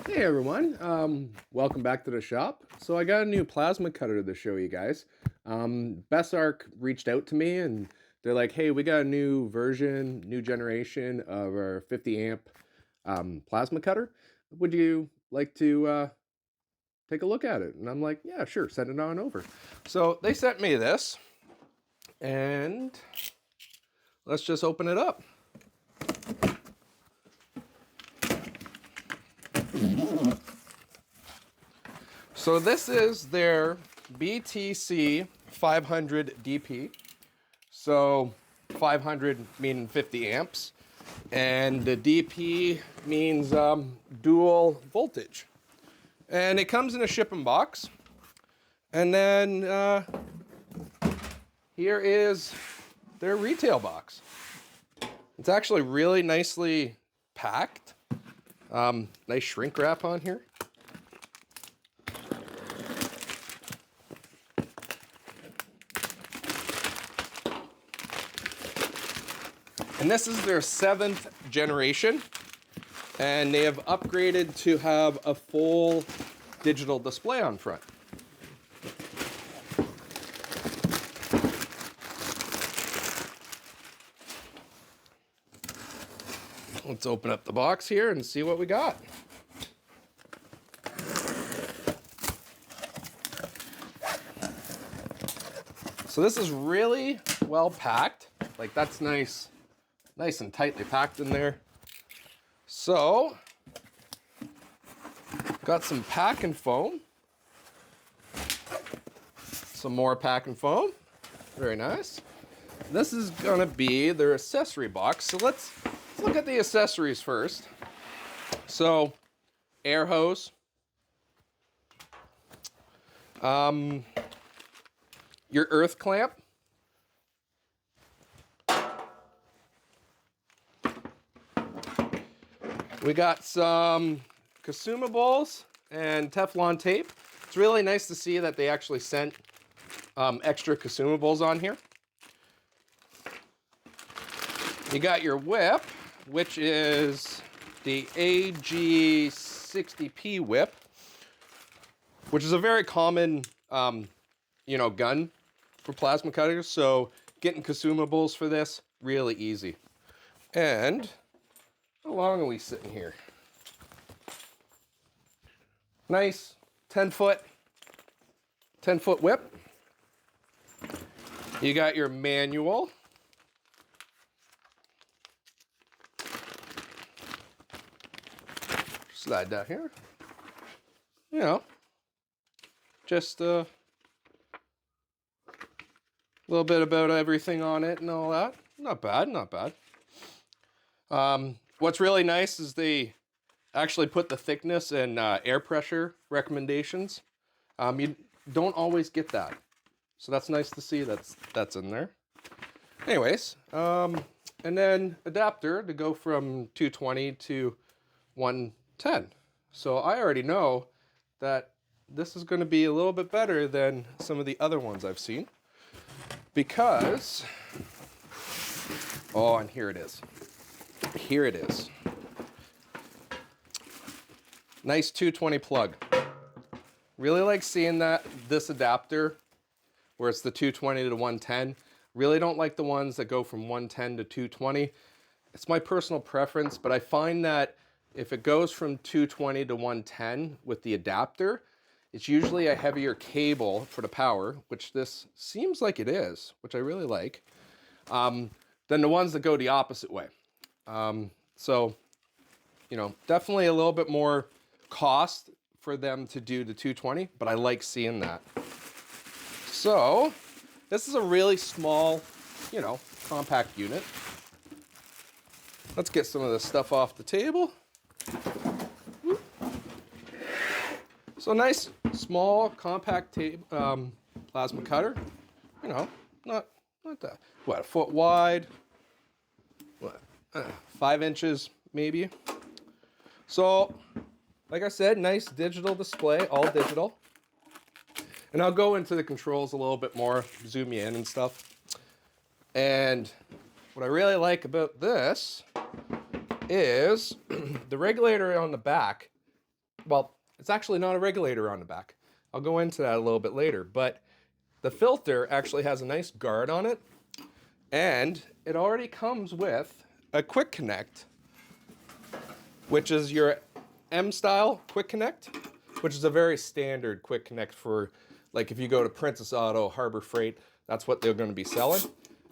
Hey everyone, welcome back to the shop. So I got a new plasma cutter to show you guys. BestArc reached out to me and they're like, hey, we got a new version, new generation of our 50 amp plasma cutter. Would you like to take a look at it? And I'm like, yeah, sure, send it on over. So they sent me this and let's just open it up. So this is their BTC500DP. So 500 meaning 50 amps, and the DP means dual voltage. And it comes in a shipping box. And then here is their retail box. It's actually really nicely packed. Nice shrink wrap on here. And this is their 7th generation, and they have upgraded to have a full digital display on front. Let's open up the box here and see what we got. So this is really well packed. Like, that's nice and tightly packed in there. So, got some pack and foam. Some more pack and foam. Very nice. This is gonna be their accessory box. So let's look at the accessories first. So, air hose. Your earth clamp. We got some consumables and Teflon tape. It's really nice to see that they actually sent extra consumables on here. You got your whip, which is the AG60P whip, which is a very common, gun for plasma cutters. So getting consumables for this, really easy. And how long are we sitting here? Nice 10-foot whip. You got your manual. Slide down here. You know, just a little bit about everything on it and all that. Not bad, not bad. What's really nice is they actually put the thickness and air pressure recommendations. You don't always get that. So that's nice to see that's in there. Anyways, and then adapter to go from 220 to 110. So I already know that this is going to be a little bit better than some of the other ones I've seen. Because, oh, and here it is. Here it is. Nice 220 plug. Really like seeing this adapter where it's the 220 to 110. Really don't like the ones that go from 110 to 220. It's my personal preference, but I find that if it goes from 220 to 110 with the adapter, it's usually a heavier cable for the power, which this seems like it is, which I really like, than the ones that go the opposite way. So, definitely a little bit more cost for them to do the 220, but I like seeing that. So, this is a really small, compact unit. Let's get some of this stuff off the table. So nice, small, compact plasma cutter. Not that. What, a foot wide? What, 5 inches maybe? So, like I said, nice digital display, all digital. And I'll go into the controls a little bit more, zoom you in and stuff. And what I really like about this is the regulator on the back well, it's actually not a regulator on the back. I'll go into that a little bit later, but the filter actually has a nice guard on it, and it already comes with a quick connect, which is your M-style quick connect, which is a very standard quick connect for, like, if you go to Princess Auto, Harbor Freight, that's what they're going to be selling.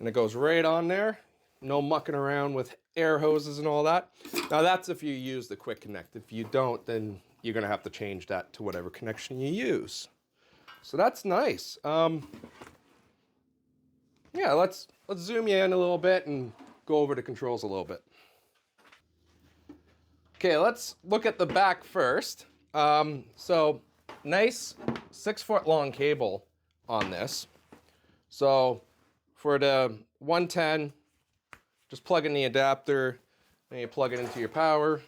And it goes right on there. No mucking around with air hoses and all that. Now that's if you use the quick connect. If you don't, then you're going to have to change that to whatever connection you use. So that's nice. Yeah, let's zoom you in a little bit and go over the controls a little bit. Okay, let's look at the back first. So nice 6-foot long cable on this. So for the 110, just plug in the adapter, and you plug it into your power.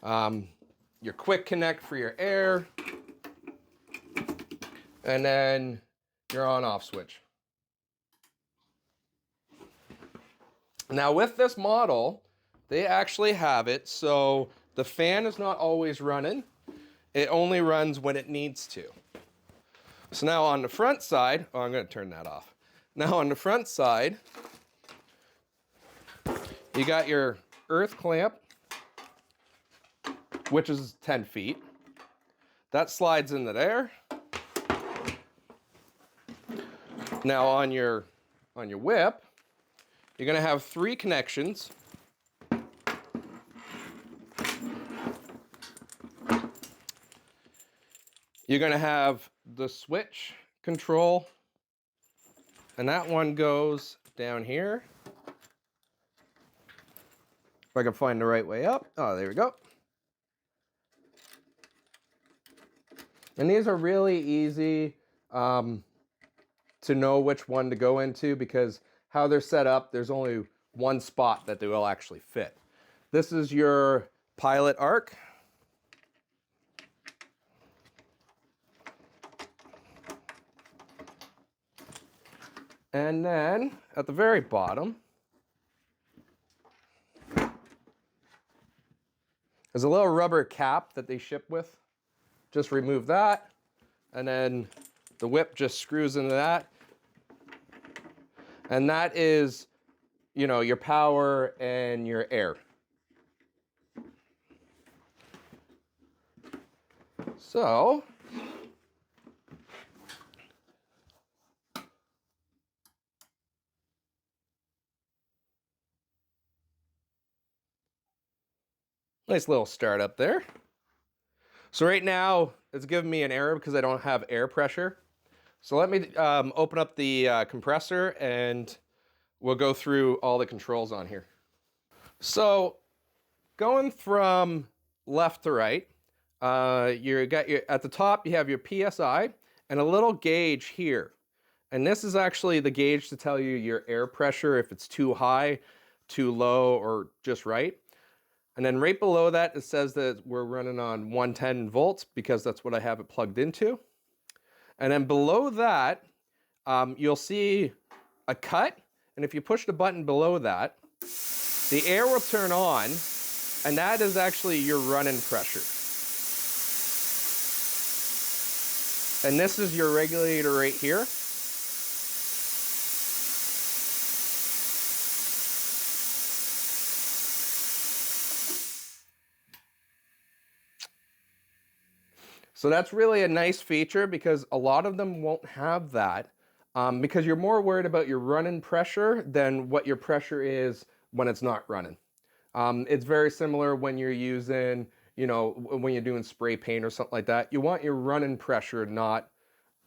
Your quick connect for your air, and then your on-off switch. Now with this model, they actually have it so the fan is not always running. It only runs when it needs to. So now on the front side, oh, I'm going to turn that off. Now on the front side, you got your earth clamp, which is 10 feet. That slides into there. Now on your whip, you're going to have 3 connections. You're going to have the switch control, and that one goes down here. If I can find the right way up. Oh, there we go. And these are really easy to know which one to go into, because how they're set up, there's only one spot that they will actually fit. This is your pilot arc. And then at the very bottom, there's a little rubber cap that they ship with. Just remove that, and then the whip just screws into that. And that is, you know, your power and your air. So, nice little startup there. So right now, it's giving me an error because I don't have air pressure. So let me open up the compressor, and we'll go through all the controls on here. So going from left to right, at the top, you have your PSI and a little gauge here. And this is actually the gauge to tell you your air pressure, if it's too high, too low, or just right. And then right below that, it says that we're running on 110 volts because that's what I have it plugged into. And then below that, you'll see a cut. And if you push the button below that, the air will turn on, and that is actually your running pressure. And this is your regulator right here. So that's really a nice feature, because a lot of them won't have that, because you're more worried about your running pressure than what your pressure is when it's not running. It's very similar when you're using, you know, when you're doing spray paint or something like that. You want your running pressure, not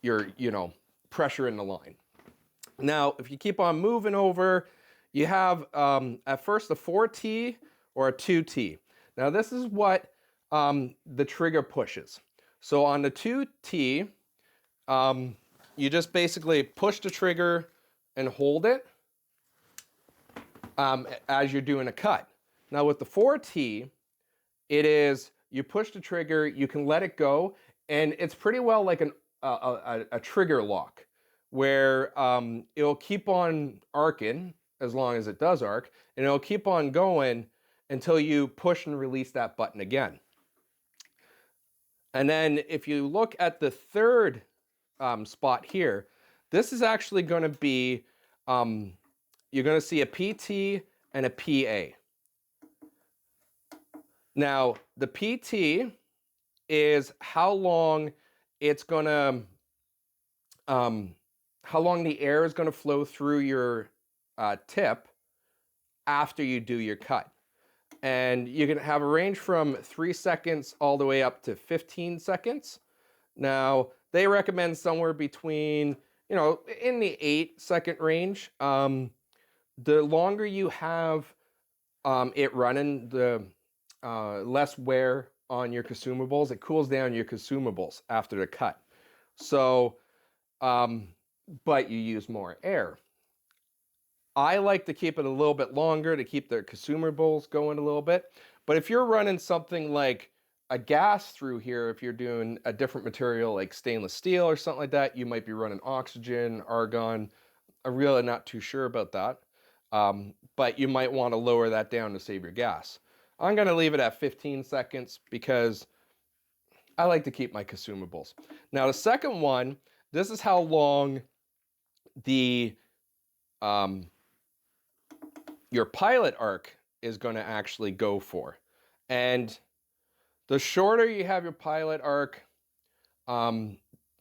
your, you know, pressure in the line. Now, if you keep on moving over, you have at first a 4T or a 2T. Now this is what the trigger pushes. So on the 2T, you just basically push the trigger and hold it as you're doing a cut. Now with the 4T, it is, you push the trigger, you can let it go, and it's pretty well like a trigger lock, where it'll keep on arcing as long as it does arc, and it'll keep on going until you push and release that button again. And then if you look at the third spot here, this is actually going to be, you're going to see a PT and a PA. Now, the PT is how long it's going to, how long the air is going to flow through your tip after you do your cut. And you can have a range from 3 seconds all the way up to 15 seconds. Now, they recommend somewhere between, you know, in the 8-second range. The longer you have it running, the less wear on your consumables. It cools down your consumables after the cut. So, but you use more air. I like to keep it a little bit longer to keep the consumables going a little bit. But if you're running something like a gas through here, if you're doing a different material like stainless steel or something like that, you might be running oxygen, argon. I'm really not too sure about that. But you might want to lower that down to save your gas. I'm going to leave it at 15 seconds because I like to keep my consumables. Now the second one, this is how long the your pilot arc is going to actually go for. And the shorter you have your pilot arc,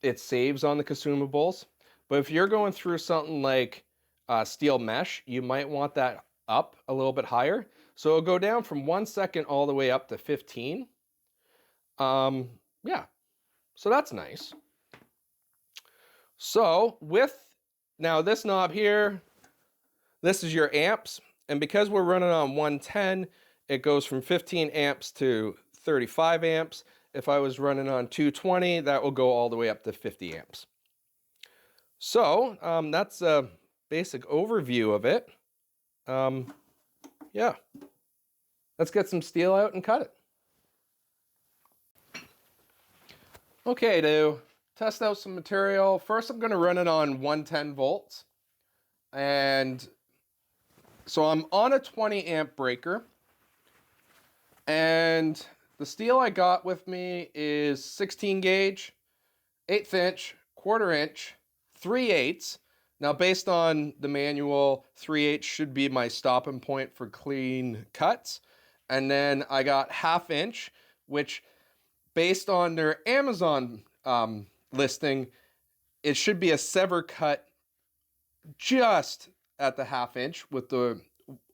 it saves on the consumables. But if you're going through something like steel mesh, you might want that up a little bit higher. So it'll go down from 1 second all the way up to 15. Yeah, so that's nice. So now this knob here, this is your amps. And because we're running on 110, it goes from 15 amps to 35 amps. If I was running on 220, that will go all the way up to 50 amps. So that's a basic overview of it. Yeah, let's get some steel out and cut it. Okay, to test out some material, first I'm going to run it on 110 volts. And so I'm on a 20 amp breaker. And the steel I got with me is 16 gauge, 1/8 inch, 1/4 inch, 3/8. Now based on the manual, 3/8 should be my stopping point for clean cuts. And then I got 1/2 inch, which based on their Amazon listing, it should be a sever cut just at the 1/2 inch with the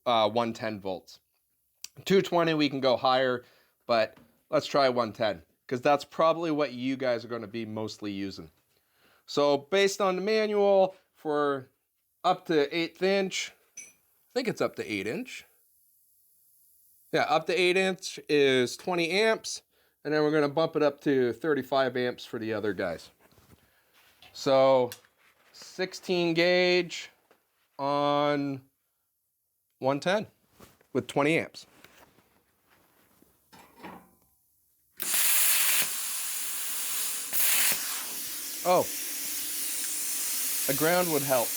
110 volts. 220 we can go higher, but let's try 110 because that's probably what you guys are going to be mostly using. So based on the manual, for up to 1/8 inch, I think it's up to 8 inch. Yeah, up to 8 inch is 20 amps, and then we're going to bump it up to 35 amps for the other guys. So 16 gauge on 110 with 20 amps. Oh, a ground would help.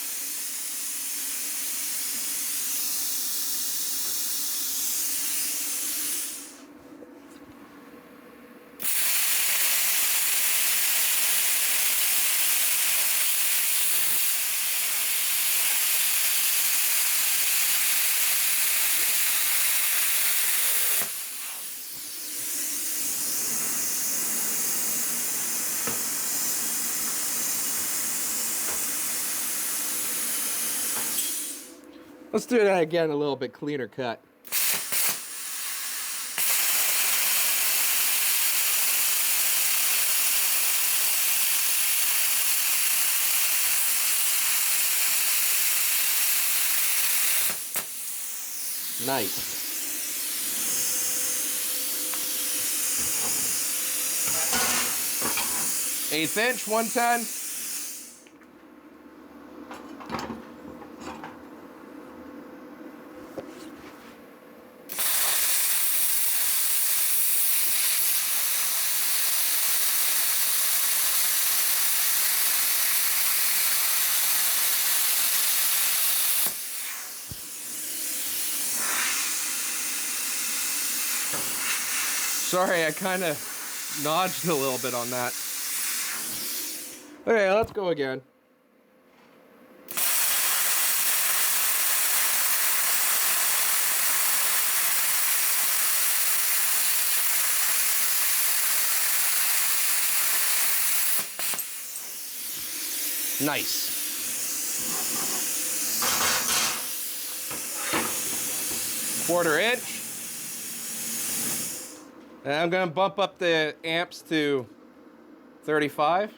Let's do that again, a little bit cleaner cut. Nice. Eighth inch, 110. Sorry, I kind of nudged a little bit on that. Okay, let's go again. Nice. Quarter-inch. And I'm going to bump up the amps to 35.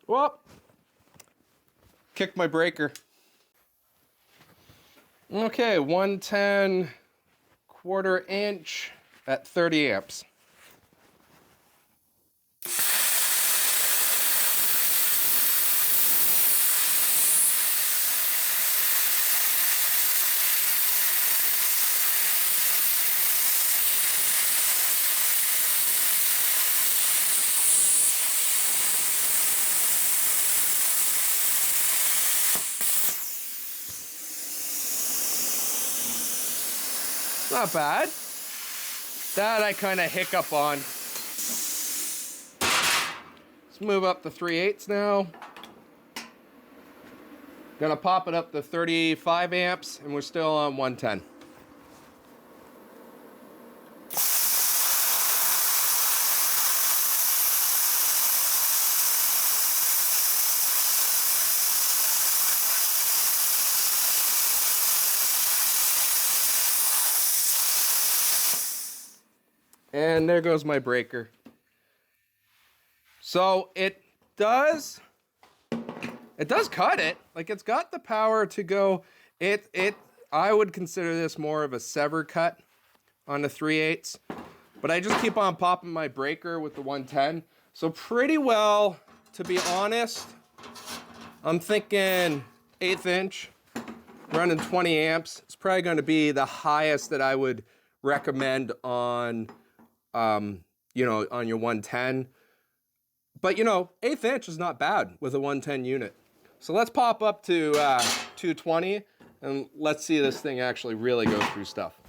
Whoop! Kicked my breaker. Okay, 110 quarter-inch at 30 amps. Not bad. That I kind of hiccup on. Let's move up to 3/8 now. Gonna pop it up to 35 amps, and we're still on 110. And there goes my breaker. So it does cut it. Like, it's got the power to go. I would consider this more of a sever cut on the 3/8. But I just keep on popping my breaker with the 110. So pretty well, to be honest, I'm thinking 1/8 inch, running 20 amps. It's probably going to be the highest that I would recommend on you know, on your 110. But, you know, 1/8 inch is not bad with a 110 unit. So let's pop up to 220, and let's see this thing actually really go through stuff.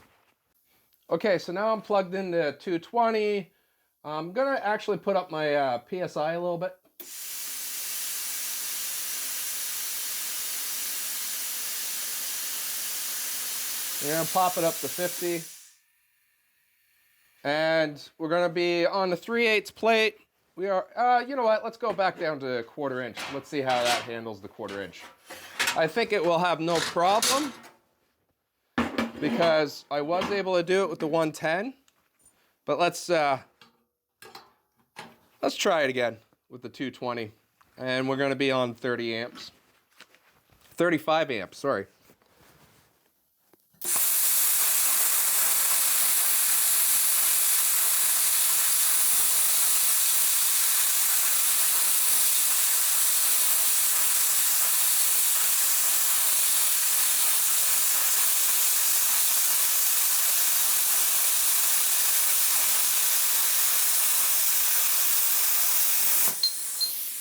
Okay, so now I'm plugged into 220. I'm gonna actually put up my PSI a little bit. And pop it up to 50. And we're going to be on the 3/8 plate. We are, you know what, let's go back down to 1/4 inch. Let's see how that handles the 1/4 inch. I think it will have no problem because I was able to do it with the 110. But let's try it again with the 220. And we're going to be on 30 amps. 35 amps, sorry.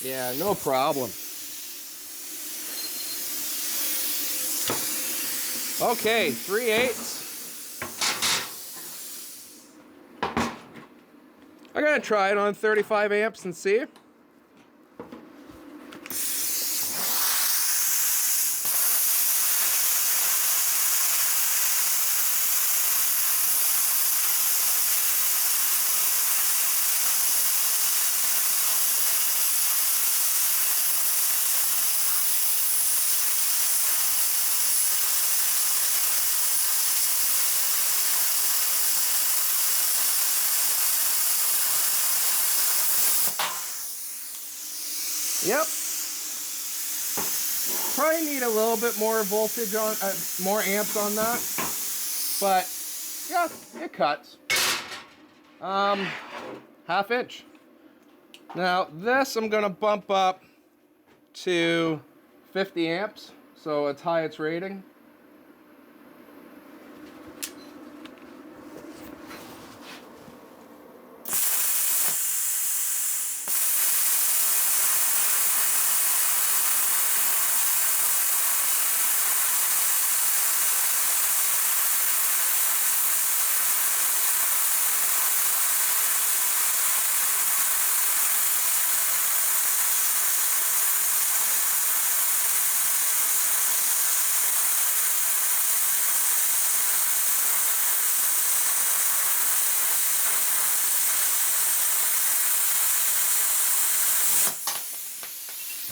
Yeah, no problem. Okay, 3/8. I'm gonna try it on 35 amps and see. Yep. Probably need a little bit more voltage on, more amps on that. But yeah, it cuts. 1/2 inch. Now this I'm gonna bump up to 50 amps, so it's high its rating.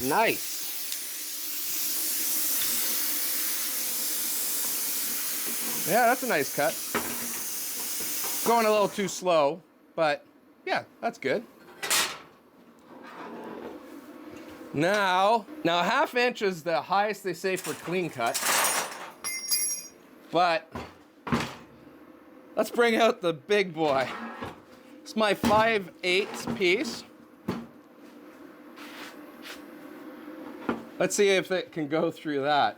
Nice. Yeah, that's a nice cut. Going a little too slow, but yeah, that's good. Now 1/2 inch is the highest they say for clean cut. But let's bring out the big boy. It's my 5/8 piece. Let's see if it can go through that.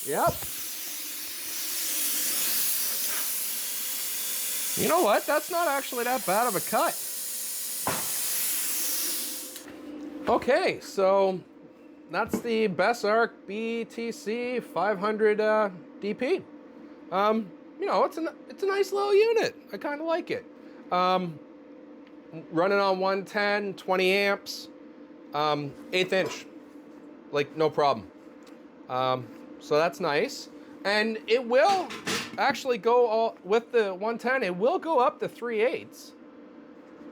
Yep. You know what? That's not actually that bad of a cut. Okay, so that's the BestArc BTC500DP. You know, it's a nice little unit. I kind of like it. Running on 110, 20 amps, 1/8 inch, like no problem. So that's nice. And it will actually go all, with the 110, it will go up to 3/8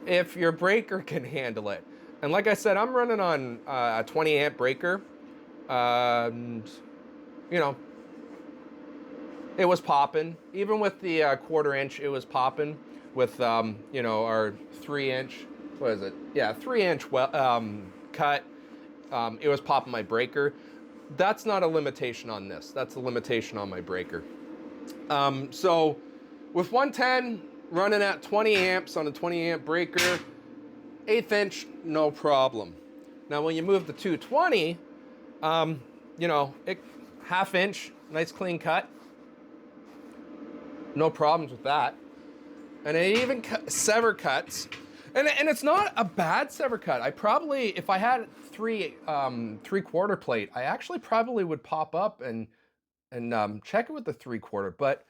if your breaker can handle it. And like I said, I'm running on a 20 amp breaker. And, you know, it was popping. Even with the 1/4 inch, it was popping. With, you know, our 3 inch, what is it? Yeah, 3 inch cut. It was popping my breaker. That's not a limitation on this. That's a limitation on my breaker. So with 110 running at 20 amps on a 20 amp breaker, 1/8 inch, no problem. Now when you move to 220, you know, 1/2 inch, nice clean cut. No problems with that. And it even sever cuts. And it's not a bad sever cut. I probably, if I had 3/4 plate, I actually probably would pop up and check it with the 3/4. But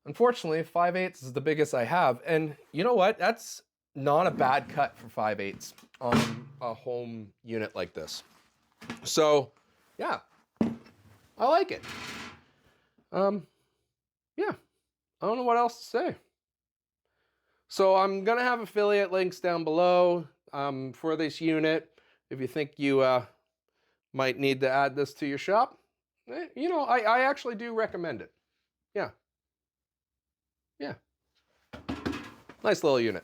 unfortunately, 5/8 is the biggest I have. And you know what? That's not a bad cut for 5/8 on a home unit like this. So yeah, I like it. Yeah, I don't know what else to say. So I'm gonna have affiliate links down below for this unit. If you think you might need to add this to your shop, you know, I actually do recommend it. Yeah. Yeah. Nice little unit.